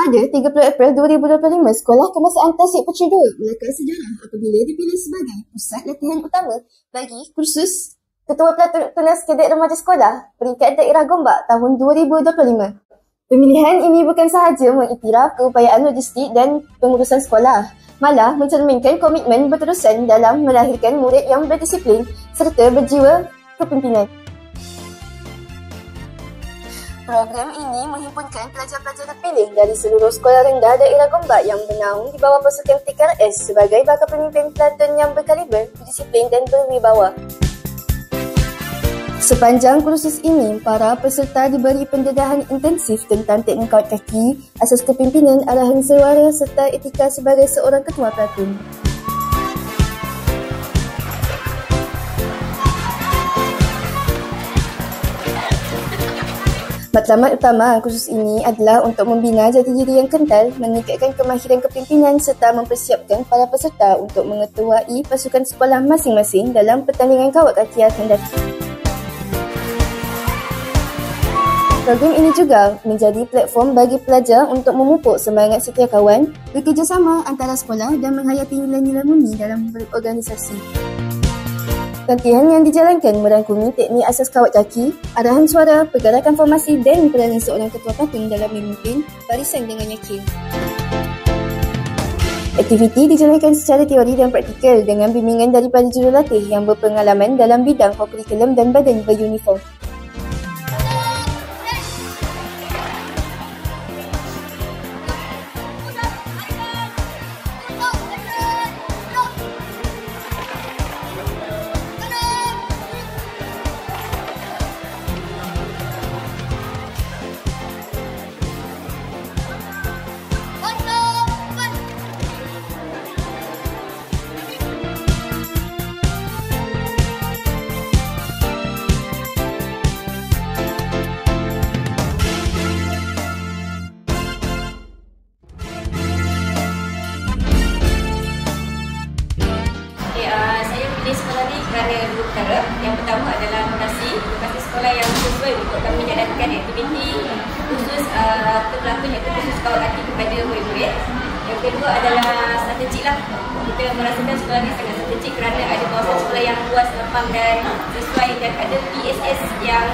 Pada 30 April 2025, Sekolah Kemasaan Tasik Puteri 2 melakukan sejarah apabila dipilih sebagai pusat latihan utama bagi kursus Ketua Pelatun Tunas Kadet Remaja Sekolah peringkat daerah Gombak tahun 2025. Pemilihan ini bukan sahaja mengiktiraf keupayaan logistik dan pengurusan sekolah, malah mencerminkan komitmen berterusan dalam melahirkan murid yang berdisiplin serta berjiwa kepimpinan. Program ini menghimpunkan pelajar-pelajar terpilih dari seluruh sekolah rendah daerah Gombak yang bernaung di bawah pasukan TKRS sebagai bakal pemimpin pelatun yang berkaliber, berdisiplin dan berwibawa. Sepanjang kursus ini, para peserta diberi pendedahan intensif tentang teknik kawat kaki, asas kepimpinan, arahan suara serta etika sebagai seorang ketua pelatun. Matlamat utama kursus ini adalah untuk membina jati diri yang kental, meningkatkan kemahiran kepimpinan serta mempersiapkan para peserta untuk mengetuai pasukan sekolah masing-masing dalam pertandingan kawat kaki akan datang. Program ini juga menjadi platform bagi pelajar untuk memupuk semangat setia kawan, bekerjasama antara sekolah dan menghayati nilai-nilai murni dalam berorganisasi. Latihan yang dijalankan merangkumi teknik asas kawat kaki, arahan suara, pergerakan formasi dan peranan seorang ketua pelatun dalam memimpin barisan dengan yakin. Aktiviti dijalankan secara teori dan praktikal dengan bimbingan daripada jurulatih yang berpengalaman dalam bidang kurikulum dan badan beruniform. Saya pilih sekolah ni kerana dua perkara. Yang pertama adalah lokasi sekolah yang sesuai untuk kami jalankan aktiviti khusus pelakon iaitu khusus kawat kaki kepada murid-murid. Yang kedua adalah strategik lah. Kita merasakan sekolah ni sangat strategik kerana ada kawasan sekolah yang luas, lapang dan sesuai dan ada PSS yang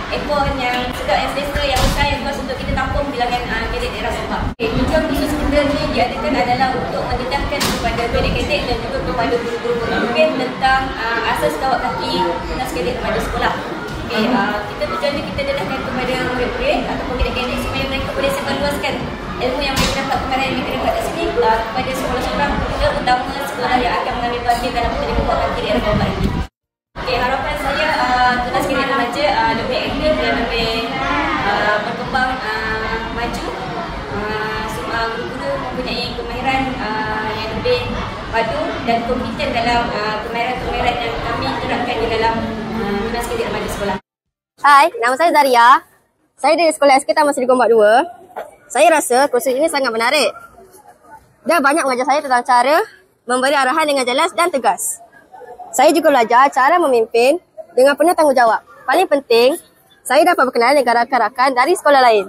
ekor yang sedap, yang selesa, yang besar, yang luas untuk kita tampung bilangan kadet daerah Gombak. Tujuan khusus kita ni diadakan adalah untuk mendedahkan kepada kadet-kadet dan juga kepada guru-guru pemimpin tentang asas kawat kaki tunas kadet pada sekolah. Kita tujuan ni kita dedahkan kepada murid-murid ataupun kadet-kadet supaya mereka boleh sebarluaskan ilmu yang mereka dapat kemarin yang mereka dapat kat sini kepada sekolah-sekolah, terutama sekolah yang akan mengambil bahagian dalam pertandingan kawat kaki daerah Gombak ini. Harapan saya tunas kadet remaja lebih aktif dan lebih berkembang maju. Semua guru-guru mempunyai kemahiran yang lebih padu dan kompeten dalam kemahiran-kemahiran yang kami terapkan di dalam tunas kadet remaja sekolah. Hai, nama saya Zaria. Saya dari Sekolah SK Taman Seri Gombak 2. Saya rasa kursus ini sangat menarik. Dia banyak mengajar saya tentang cara memberi arahan dengan jelas dan tegas. Saya juga belajar cara memimpin dengan penuh tanggungjawab. Paling penting, saya dapat berkenalan dengan rakan-rakan dari sekolah lain.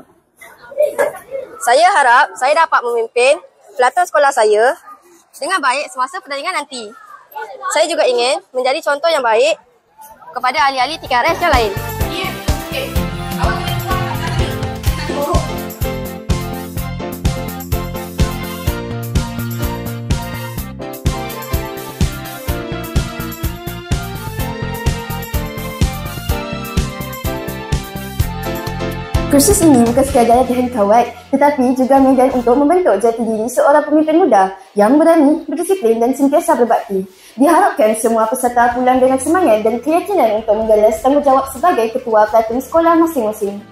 Saya harap saya dapat memimpin pelatun sekolah saya dengan baik semasa pertandingan nanti. Saya juga ingin menjadi contoh yang baik kepada ahli-ahli TKRS yang lain. Kursus ini bukan sekadar latihan kawat, tetapi juga medan untuk membentuk jati diri seorang pemimpin muda yang berani, berdisiplin dan sentiasa berbakti. Diharapkan semua peserta pulang dengan semangat dan keyakinan untuk menggalas tanggungjawab sebagai ketua pelatun sekolah masing-masing.